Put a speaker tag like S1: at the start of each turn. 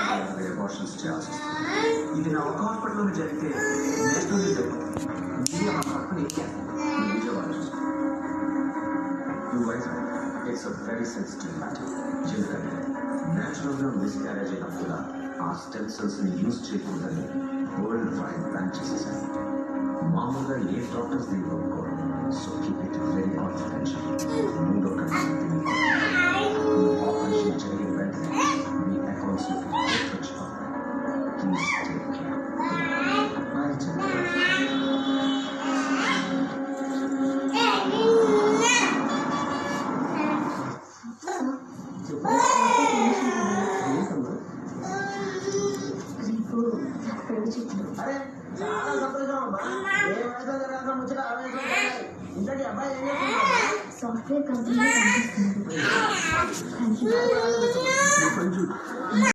S1: Abortions చేయాల్సి వస్తుంది. ఇది నా ఒక హాస్పిటల్లోనే జరిగితే నేషనల్ మీడియా మన పక్కన Vijayawada it's a very sensitive matter. ఎందుకంటే న్యాచురల్గా మిస్క్యారేజ్ అయినప్పుడు ఆ స్టెమ్ సెల్స్ని యూజ్ చేయకూడదని వరల్డ్ వైడ్ బ్యాన్ చేసేసారు. మామూలుగా ఏ డాక్టర్స్ దీన్ని ఒప్పుకోరు. So keep it very confidential. మూడో కండిషన్ ఆపరేషన్ జరిగిన వెంటనే మీ అకౌంట్స్లోకి వచ్చుకోవాలి. Please take care.
S2: అరే చాలా సంతోషం అమ్మా. ఏమైతే జరగక ముచ్చట ఇంతకీ అబ్బాయి ఏం చేస్తున్నాడు?
S3: సాఫ్ట్వేర్ కంపెనీలో పనిచేస్తున్నాడు.